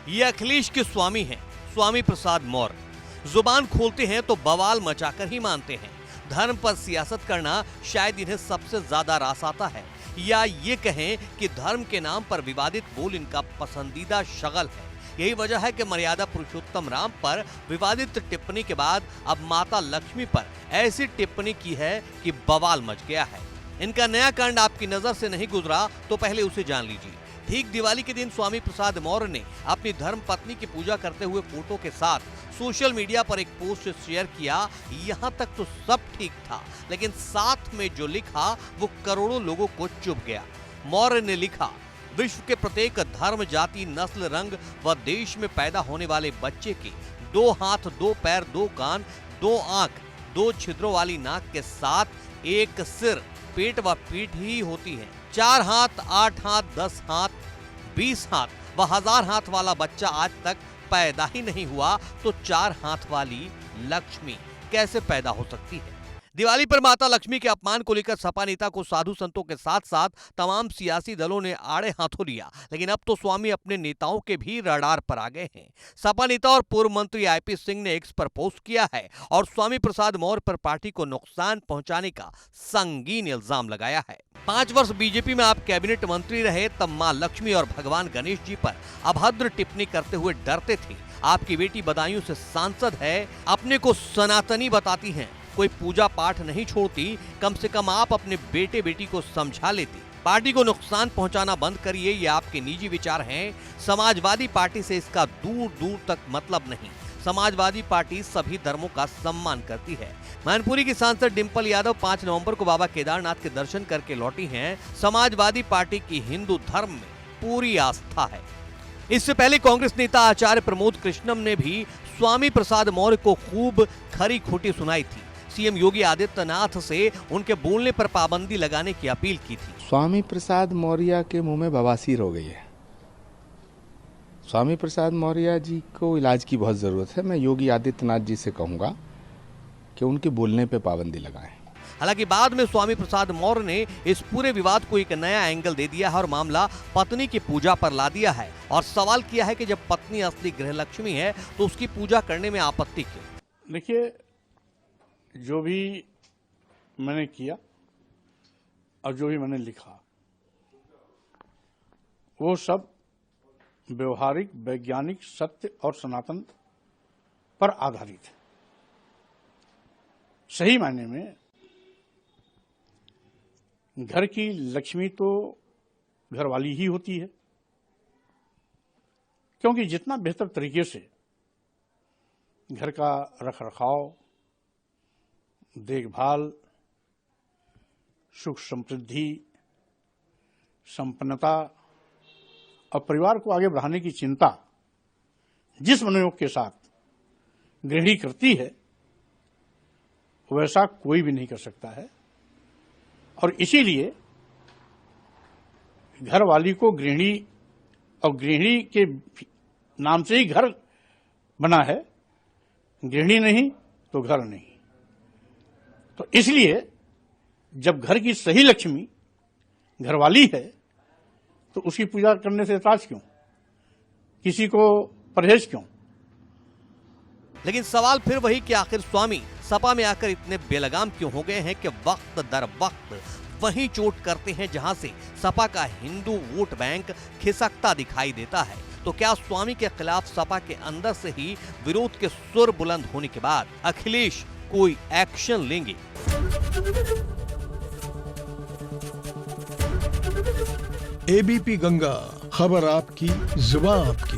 ये अखिलेश के स्वामी हैं, स्वामी प्रसाद मौर्य। जुबान खोलते हैं तो बवाल मचाकर ही मानते हैं। धर्म पर सियासत करना शायद इन्हें सबसे ज्यादा रास आता है, या ये कहें कि धर्म के नाम पर विवादित बोल इनका पसंदीदा शगल है। यही वजह है कि मर्यादा पुरुषोत्तम राम पर विवादित टिप्पणी के बाद अब माता लक्ष्मी पर ऐसी टिप्पणी की है कि बवाल मच गया है। इनका नया कांड आपकी नजर से नहीं गुजरा तो पहले उसे जान लीजिए। ठीक दिवाली के दिन स्वामी प्रसाद मौर्य ने अपनी धर्म पत्नी की पूजा करते हुए फोटो के साथ सोशल मीडिया पर एक पोस्ट शेयर किया। यहाँ तक तो सब ठीक था, लेकिन साथ में जो लिखा वो करोड़ों लोगों को चुभ गया। मौर्य ने लिखा, विश्व के प्रत्येक धर्म, जाति, नस्ल, रंग व देश में पैदा होने वाले बच्चे के 2 हाथ, 2 पैर, 2 कान, 2 आंख, 2 छिद्रों वाली नाक के साथ एक सिर, पेट व पीठ ही होती है। 4 हाथ, 8 हाथ, 10 हाथ, 20 हाथ व 1000 हाथ वाला बच्चा आज तक पैदा ही नहीं हुआ, तो 4 हाथ वाली लक्ष्मी कैसे पैदा हो सकती है? दिवाली पर माता लक्ष्मी के अपमान को लेकर सपा नेता को साधु संतों के साथ साथ तमाम सियासी दलों ने आड़े हाथों लिया, लेकिन अब तो स्वामी अपने नेताओं के भी रडार पर आ गए हैं। सपा नेता और पूर्व मंत्री आईपी सिंह ने एक्स पर पोस्ट किया है और स्वामी प्रसाद मौर्य पर पार्टी को नुकसान पहुंचाने का संगीन इल्जाम लगाया है। 5 वर्ष बीजेपी में आप कैबिनेट मंत्री रहे, तब मां लक्ष्मी और भगवान गणेश जी पर अभद्र टिप्पणी करते हुए डरते थे। आपकी बेटी बदायूं से सांसद है, अपने को सनातनी बताती हैं, कोई पूजा पाठ नहीं छोड़ती। कम से कम आप अपने बेटे बेटी को समझा लेती। पार्टी को नुकसान पहुंचाना बंद करिए, ये आपके निजी विचार हैं। समाजवादी पार्टी से इसका दूर दूर तक मतलब नहीं। समाजवादी पार्टी सभी धर्मों का सम्मान करती है। मैनपुरी की सांसद डिंपल यादव 5 नवंबर को बाबा केदारनाथ के दर्शन करके लौटी हैं। समाजवादी पार्टी की हिंदू धर्म में पूरी आस्था है। इससे पहले कांग्रेस नेता आचार्य प्रमोद कृष्णम ने भी स्वामी प्रसाद मौर्य को खूब खरी खोटी सुनाई थी। सीएम योगी आदित्यनाथ से उनके बोलने पर पाबंदी लगाने की अपील की थी। स्वामी प्रसाद मौर्य के मुंह में बवासीर हो गई है। स्वामी प्रसाद मौर्य जी को इलाज की बहुत जरूरत है। मैं योगी आदित्यनाथ जी से कहूंगा कि उनके बोलने पे पाबंदी लगाएं। हालांकि बाद में स्वामी प्रसाद मौर्य ने इस पूरे विवाद को एक नया एंगल दे दिया है और मामला पत्नी की पूजा पर ला दिया है और सवाल किया है कि जब पत्नी असली गृह लक्ष्मी है तो उसकी पूजा करने में आपत्ति क्यों? देखिए, जो भी मैंने किया और जो भी मैंने लिखा वो सब व्यवहारिक, वैज्ञानिक, सत्य और सनातन पर आधारित है। सही मायने में घर की लक्ष्मी तो घरवाली ही होती है, क्योंकि जितना बेहतर तरीके से घर का रखरखाव, देखभाल, सुख समृद्धि, संपन्नता और परिवार को आगे बढ़ाने की चिंता जिस मनोयोग के साथ गृहिणी करती है, वैसा कोई भी नहीं कर सकता है। और इसीलिए घर वाली को गृहिणी, और गृहिणी के नाम से ही घर बना है, गृहिणी नहीं तो घर नहीं। तो इसलिए जब घर की सही लक्ष्मी घरवाली है तो उसकी पूजा करने से एतराज क्यों? किसी को परहेज क्यों? लेकिन सवाल फिर वही कि आखिर स्वामी सपा में आकर इतने बेलगाम क्यों हो गए हैं कि वक्त दर वक्त वहीं चोट करते हैं जहां से सपा का हिंदू वोट बैंक खिसकता दिखाई देता है। तो क्या स्वामी के खिलाफ सपा के अंदर से ही विरोध के सुर बुलंद होने के बाद अखिलेश कोई एक्शन लेंगे? एबीपी गंगा, खबर आपकी, जुबान आपकी।